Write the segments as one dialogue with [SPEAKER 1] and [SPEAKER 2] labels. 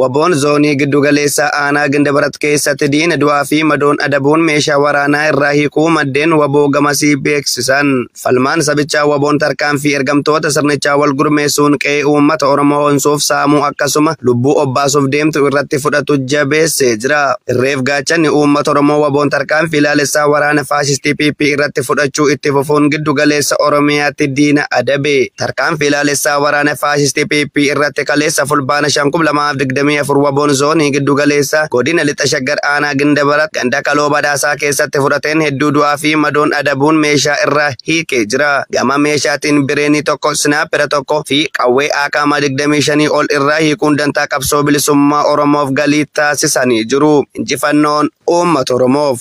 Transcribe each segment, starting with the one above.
[SPEAKER 1] Waboon zoonii giddu galeessa aanaa Gandabarat keessatti diina du'aa fi madoon adabuun meeshaa waraanaa irraa hiikuu maddeen waboo gamasii beeksisan. Falmaan sabichaa waboon tarkaanfii ergamtoota sirnichaa wal gurmeessuun qe'ee uummata Oromoo onsuuf saamuu akkasuma lubbuu obbaasuuf deemtu irratti fudhatu jabeessee jira. Irreef gaachanni uummata Oromoo waboon tarkaanfii ilaalessaa waraana faashistii PP irratti fudhachuu itti fufuun giddu galeessa Oromiyaatti diina adabe. Tarkaanfii ilaalessaa waraana faashistii PP irratti kaleessa fulbaana 2020 waboon zoonii giddu galeessa godina lixa shaggar aanaa Gandabarat ganda kaloo badhaasaa keessatti fudhateen hedduu du'aa fi madoon adabuun meeshaa irraa hiikee jira. Gama meeshaatiin bireenii tokko, sinaapira tokko fi qawwee AKM 25 ol irraa hiikuun dantaa qabsoo bilisummaa Oromoof galii taasisanii jiru. Injifannoon uummata Oromoof.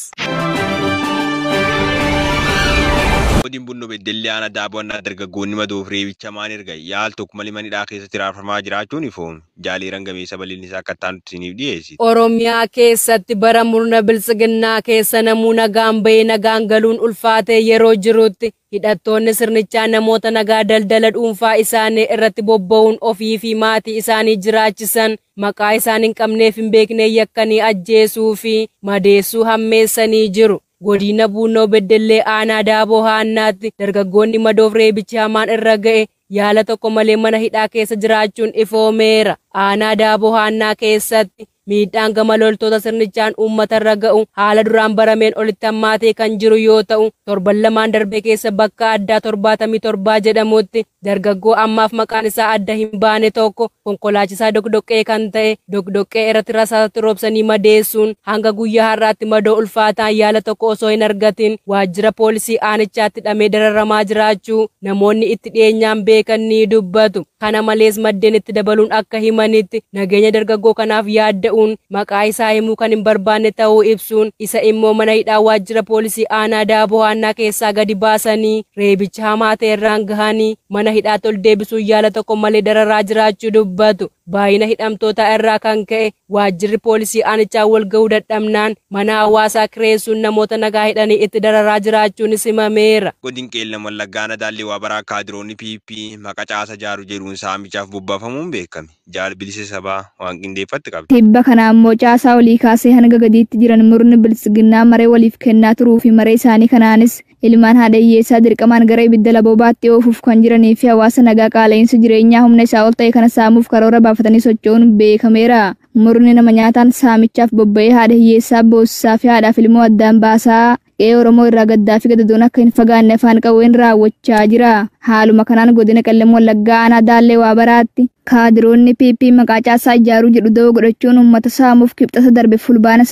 [SPEAKER 2] Godin Bunnoo Beddellee Aanaa Daabonnaa dargaggoonni madoof reebicha maan erga yaal tokko malee manidhaa keessatti raaffamaa jiraachuun ifoome jaalii rangameessa bal'inni isaa akka ta'an isiniif dhiyeessi.
[SPEAKER 3] Oromiyaa keessatti bara murna biltsiginnaa keessa namuu nagaan bahee nagaan galuun ulfaatee yeroo jirutti hidhattoonni sirnichaa namoota nagaa daldala dhuunfaa isaanii irratti bobba'uun ofii fi maatii isaanii jiraachisan maqaa isaan hin qabneef hin beekne yakkanii ajjeesuu fi madeessuu hammeessanii jiru. Godina Bunnoo Beddellee Aanaa Daaboo Haannaatti dargaggoonni madoof reebichi hamaan irra ga'e yaala tokko malee mana hidhaa keessa jiraachuun ifoomeera. Aanaa Daaboo Haannaa keessatti miidhaan gama loltoota sirnichaan uummata irra ga'u haala duraan barameen olitti hammaatee kan jiru yoo ta'u torban lamaan darbe keessa bakka addaa 77 jedhamutti dargaggoo ammaaf maqaan isaa adda hin baane tokko konkolaachisaa dogdoqqee kan ta'e dogdoqqee irratti rasaasatti roobsanii madeessuun hanga guyyaa har'aatti madoo ulfaataan yaala tokko osoo hin argatin waajjira poolisii aanichaatti hidhamee dararamaa jiraachuu namoonni itti dhiyeenyaan beekan ni dubbatu. Kana malees maddeen itti dabaluun akka himanitti nageenya dargaggoo kanaaf yaadda'uun maqaa isaa himuu kan hin barbaanne ta'uu ibsuun isa immoo mana hidhaa waajjira poolisii aanaa Daaboo Haannaa keessaa gadi baasanii reebicha hamaa ta'e irraan gahanii mana hidhaatti ol deebisuun yaala tokko malee dararaa jiraachuu dubbatu. Baay'ina hidhamtoota irraa kan ka'e waajjirri poolisii aanichaa wal ga'uu dadhabnaan mana hawaasaa kireessuun namoota nagaa hidhanii itti dararaa jiraachuun himameera.
[SPEAKER 2] Godin Qeellam Wallaggaa Daallee Waabaraa kaadiroonni PP maqaa caasa jaaru jedhuun saamichaaf bobbaafamuun beekame. Jaal bilisa sabaa waan qindeeffatti qabdi.
[SPEAKER 4] Tibba kana ammoo caasaa olii kaasee hanga gadiitti jiran murni bilisiginnaa maree waliif kennaa turuu fi maree isaanii kanaanis ilmaan haadha hiyyeessaa dirqamaan gara ibidda laboobaatti oofuuf kan jiranii fi hawaasa nagaa qaala'insa jireenyaa humna isaa ol ta'e kana saamuuf karoora baafatanii socho'uun beekameera. Murni nama nyaataan saamichaaf bobba'ee haadha hiyyeessaa boosisaa fi haadhaaf ilmoo addaan baasaa qe'ee Oromoo irraa gaddaa fi gadadoon akka hin fagaanne afaan qawween raawwachaa jira. Haaluma kanaan godina Qeellam Wallaggaa Aanaa Daallee Waabaraatti kaadiroonni PP maqaa caasaa ijaaruu jedhu da'oo godhachuun uummata saamuuf kibxata darbe fulbaana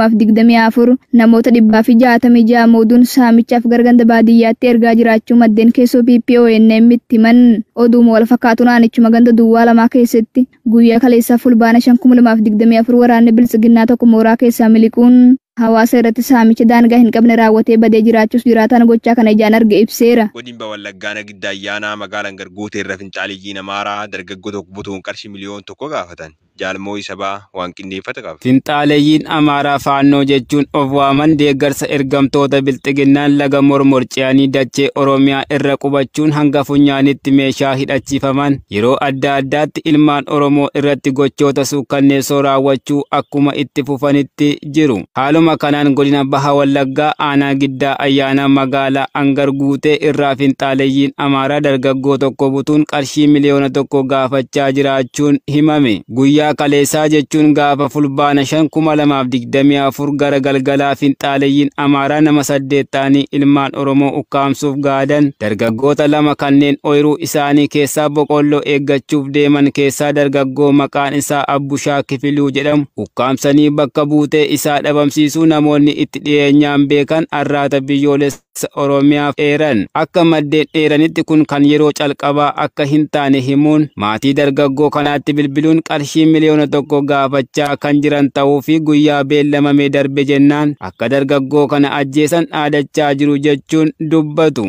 [SPEAKER 4] 2024 namoota 166 mooduun saamichaaf gara ganda baadiyyaatti ergaa jiraachuu maddeen keessoo PP ONM itti himan. Oduuma wal fakkaatuun aanichuma ganda duwwaa lamaa keessatti guyyaa kaleessaa fulbaana 2024 waraanni bilisiginnaa tokko mooraa keessaa miliquun hawaasa irratti saamicha daangaa hin qabne raawwatee badee jiraachuus jiraataan gochaa kana ijaan arge ibseera.
[SPEAKER 2] Godin Wallaggaa Nagiddaa Ayyaanaa magaalaan Gargootee irra fincaalii namaaraa dargaggoo tokko butuun qarshii miliyoona tokko gaafatan. Jaalmoo Isabaa waan qindeeffate qaba.
[SPEAKER 5] Finxaaleeyyiin Amaaraa Faannoo jechuun of waaman deeggarsa ergamtoota bilxiginnaan laga mormorceanii dachee Oromiyaa irra qubachuun hanga funyaanitti meeshaa hidhachiifaman yeroo adda addaatti ilmaan Oromoo irratti gochoota suukkanneessoo raawwachuu akkuma itti fufanitti jiru. Haaluma kanaan godina Baha Wallaggaa Aanaa Giddaa Ayyaanaa magaalaa Angarguutee irraa finxaaleeyyiin Amaaraa dargaggoo tokko butuun qarshii miliyoona tokko gaafachaa jiraachuun himame. Guyyaa kaleessaa jechuun gaafa fulbaana 2024 gara galgalaa finxaaleeyyiin Amaaraa nama 8 ta'anii ilmaan Oromoo ukkaamsuuf gaadan dargaggoota lama kanneen ooyiruu isaanii keessaa boqqolloo eeggachuuf deeman keessaa dargaggoo maqaan isaa Abbushaa Kifiluu jedhamu ukkaamsanii bakka buutee isaa dhabamsiisuu namoonni itti dhiyeenyaan beekan arraata biyyoolessa Oromiyaaf eeran. Akka maddeen eeranitti kun kan yeroo calqabaa akka hin taane himuun maatii dargaggoo kanaatti bilbiluun qarshii miliyoona tokko gaafachaa kan jiran ta'uu fi guyyaa beellamamee darbe jennaan akka dargaggoo kana ajjeesan dhaadachaa jiru jechuun dubbatu.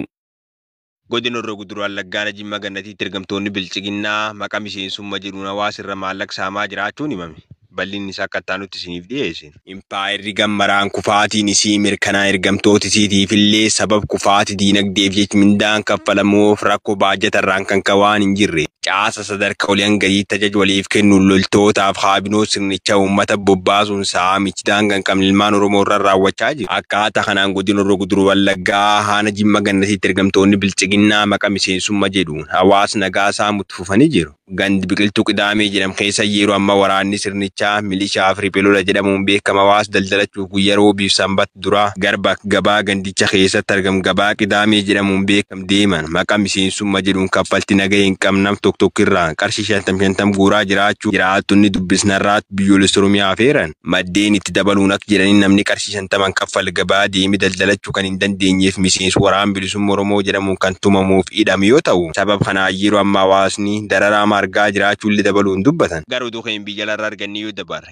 [SPEAKER 2] Godina Horroo Guduruu Wallaggaa Jimmaa Gannatiitti ergamtoonni bilchiginnaa maqaa miseensummaa jedhuun hawaasa irra maallaqa saamaa jiraachuun himame. bal'inni isaa akka taanutti isiniif dhiyeessine. Impaayirri gammaraan kufaatiin isii mirkanaa ergamtoota isiitiif illee sabab kufaati diinagdeef jecha mindaan kaffalamuuf rakkoo baajatarraan kan kawaan hin jirre. Caasa sadarkaa oliin gadi tajaajila waliif kennuun loltootaaf kaabinoo sirnicha uummata bobbaasuun saamichi daangaa kan ilmaan Oromoo irra raawwachaa jiru. Akkaataa kanaan godina Horroo Guduruu Wallaggaa Aanaa Jimma Gannatiitti ergamtoonni bilchiginnaa maqaa miseensummaa jedhuun hawaasa nagaa saamutti fufanii jiru. Gandi biqiltuu Qidaamee jedhamu keessa yeroo amma waraanni sirnichaa milishaa fi riphee jedhamuun beekama hawaasa daldalachuuf guyyaa roobiif sanbata duraa garba gabaa gandicha keessatti argamu gabaa Qidaamee jedhamuun beekam deeman maqaa miseensummaa jedhuun kaffaltii nagaa hin qabnam tokko irraa qarshii 50 guuraa jiraachuu jiraattonni dubbisnarraatti biyyoolessa Oromiyaa feeran maddeen itti dabaluun akka jedhaniin namni qarshii 50 kaffal gabaa deemee daldalachuu kan hin dandeenyeef miseensa waraana bilisummaa Oromoo jedhamuun kan tumamuuf hidhame yoo ta'u sabab kanaa yeroo amma hawaasni dararaa argaa jiraachuu illee dabaluun dubbatan. Garuu duuka hin biyya larraa argannee yoo dabarre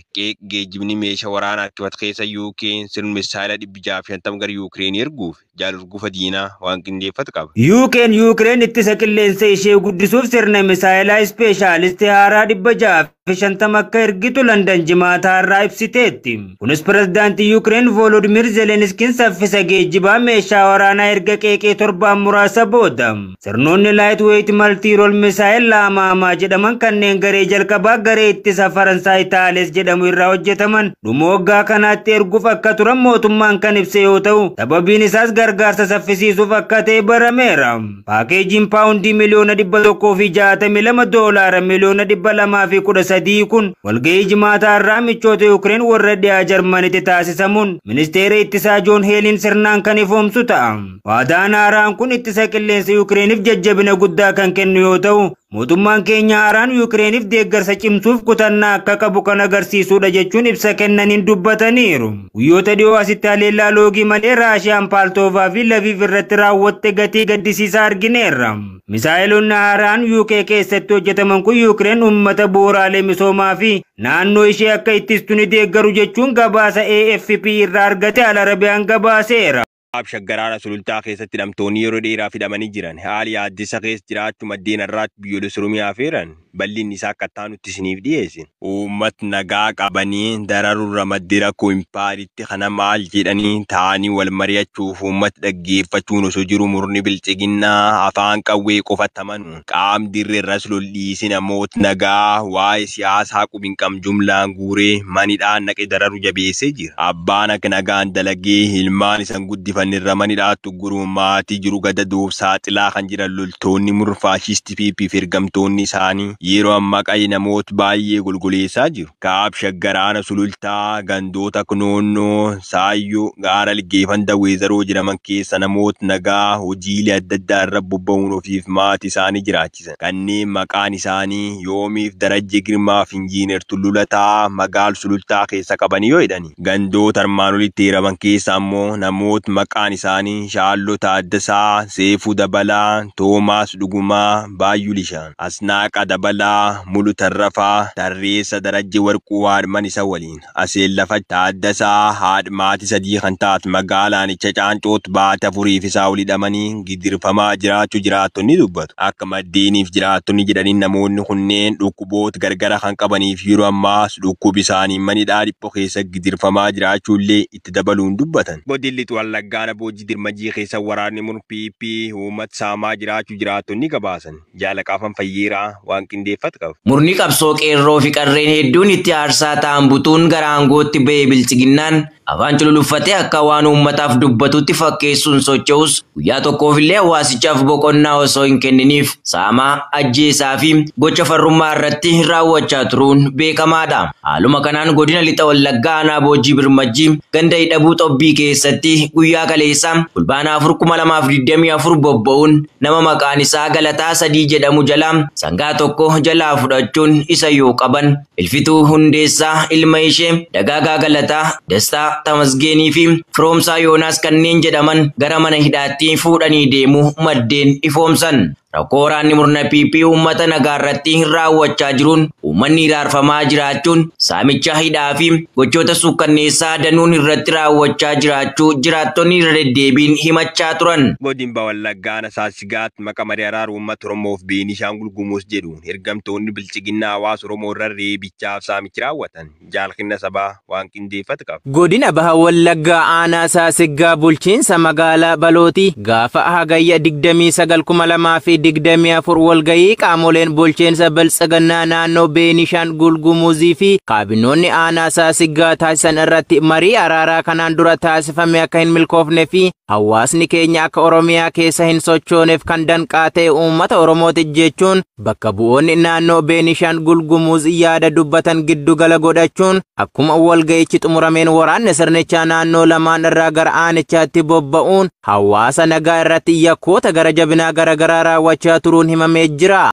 [SPEAKER 2] geejjibni meeshaa waraanaa akkasumas keessa Yuukeen sirna misaayila 650 gara Yuukireenii erguuf jaalurgufa diinaa waan qindeeffatu qaba.
[SPEAKER 6] Yuukireen ittisa qilleensa ishee guddisuuf sirna misaayilaa ispeeshaalistii haaraa 650 akka ergitu Landan jimaataa irraa ibsiteetti. Kunis pirezidaantii Yuukireen Volodimir Zelenskiin saffisa geejjibaa meeshaa waraanaa erga qeeqee 7 muraasa booda. Sirnoonni laayitweeyit maltiirool misaayil laamaamaa jedhaman kanneen garee jalqabaa garee ittisa Faransaay Taales jedhamu irraa hojjetaman dhuma waggaa kanaatti erguuf akka turan mootummaan kan ibse yoo ta'u sababiin isaas gargaarsa saffisiisuuf akka ta'e barameera. Paakeejiin paawundii miliyoona 162 doolaara miliyoona 213 kun walgahii jimaataa irraa michoota Yuukireen warra dhiyaa Jarmanitti taasisamuun ministeera ittisaa Joon Heeliin sirnaan kan ifoomsu ta'a. Waadaan haaraan kun ittisa qilleensa Yuukireeniif jajjabina guddaa kan kennu yoo ta'u mootummaan keenya haaraan Yuukireeniif deeggarsa cimsuuf kutannaa akka qabu kan agarsiisudha jechuun ibsa kennaniin dubbataniiru. Guyyoota dhiyoo asitti haleellaa loogii malee Raashiyaan Paaltoovaa fi Laviif irratti raawwatte gatii gaddisiisaa argineerra. Misaayilonni haaraan UK keessatti hojjetaman kun Yuukireen uummata bu'uuraalee misoomaa fi naannoo ishee akka ittistu ni deeggaru jechuun gabaasa AFP irraa argate Al Arabiyaan gabaaseera.
[SPEAKER 2] Shaggaraara sulultaa keessatti hidhamtoonni yeroo dheeraaf hidhamanii jiran haali yaaddessa keessa jiraachuu maddeen irraatti biyyoolessa Oromiyaa feeran bal'inni isaa akka taanutti isiniif dhiyeessin. Uummatni nagaa qabanii dararurra maddee rakkoo impaayiritti kana maal jedhanii taa'anii wal mari'achuuf uummata dhaggeeffachuun osoo jiru murni bilchiginnaa afaan qawwee qofatti amanu qaam dirreerras lolliisi namoota nagaa waa'ee siyaasaa qubiin qam jumlaan guuree manidhaan naqe dararu jabeessee jira. Abbaan akka nagaan dalagee ilmaan isan guddifan irra manidhaattu guruu maatii jiru gada doof saaxilaa kan jiran loltoonni murfaashisti PP ergamtoonni isaanii yeroo ammaa qayi namoota baay'ee gulguleessaa jiru. Kaab shaggaraana sulultaa gandoota kunoonnoo saayyoo gaara ligeeffan daweezaroo jedhaman keessa namoota nagaa hojiilee adda addaa irra bobba'uun ofiif maatii isaanii jiraachisan. Kanneen maqaan isaanii Yoomiif Darajje Girmaaf Injiinar Tullulataa magaal sulultaa keessa qaban yoo jedhani. Gandoota armaan olitti heeraman keessa ammoo namoota maqaan isaanii Shaalloo Taaddasaa, Seefuu Dabalaa, Toomaas Dhugumaa, Baayyuu Lishaan, Asnaaqa Dabalaa, Mulu Tarrafaa, Tarreessa Darajje Warquu haadman isa waliin. Aseellafa Taaddasaa haadhmaati sadii kan taate magaalaan icha Caancootti baata furiif isaa ol hidhamanii gidirfamaa jiraachuu jiraattonni dubbatu. Akka maddeeniif jiraattonni jedhaniin namoonni kunneen dhukkuboota gargara kan qabaniif yeroo ammaas dhukkubi isaanii manidhaa dhiphoo keessa gidirfamaa jiraachuullee itti dabaluun dubbatan. Godilli Wallaggaana Boojii Dirmajii keessa waraanni murpiippii uummata saamaa jiraachuu jiraattonni gabaasan. Jaalaqaafan fayyeeraa waan qindeeffatu qabu.
[SPEAKER 7] Murni qabsoo qeerroo fi qarreen hedduun itti aarsaa ta'an butuun gara aangootti ba'ee bilchiginnaan afaan cululuffatee akka waan uummataaf dubbatutti fakkeessuun socho'us guyyaa tokkoofillee hawaasichaaf boqonnaa osoo hin kenniniif saamaa ajjeesaa fi gocha farrummaa irratti raawwachaa turuun beekamaadha. Haaluma kanaan godina lixa Wallaggaa aanaa Boojii Birmajii ganda hidhabuu xobbii keessatti guyyaa kaleessa fulbaana 2024 bobba'uun nama maqaan isaa Galataa Sadii jedhamu jala sangaa tokko jalaa fudhachuun isa yoo qaban Ilfituu Hundeessaa ilma ishee Dagaagaa Galataa Dastaa Tamasgeenii fi Firoomsaa Yoonaas kanneen jedhaman gara mana hidhaatti fuudhanii deemuu maddeen ifoomsan. Rakkoo waraanni murna PP uummata nagaa irratti raawwachaa jiruun uummanni iraarfamaa jiraachuun saamicha hidhaa fi gochoota suukkanneessaa danuun irratti raawwachaa jiraachuu jiraattonni irra deddeebiin himachaa turan.
[SPEAKER 2] Godina Wallaggaa Saasigaat maqaa marii araaraa uummata Oromoof Beenishaangul Gumuuz jedhuun ergamtoonni bilchiginaa hawaasa Oromoo irra reebichaaf saamicha raawwatan jaalkinna sabaa waan qindeeffate qaba.
[SPEAKER 5] Godina Baha Wallaggaa aanaa Saasigaa bulchiinsa magaalaa Balooti gaafa hagayya 29/2024 walgahii qaamoleen bulchiinsa bilchiginaa naannoo Beenishaangul Gumuuzii fi kaabinoonni aanaa Saasigaa taasisan irratti marii araaraa kanaan dura taasifame akka hin milkoofne fi hawaasni keenya akka Oromiyaa keessa hin sochooneef kan danqaa ta'e uummata Oromooti jechuun bakka bu'oonni naannoo Beenishaangul Gumuuz yaada dubbatan giddu gala godhachuun akkuma walgahichi xumurameen waraanni sirnichaa naannoo lamaan irraa gara aanichaatti bobba'uun hawaasa nagaa irratti yakkoota gara jabinaa garagaraa raawwachaa turuun himamee jira.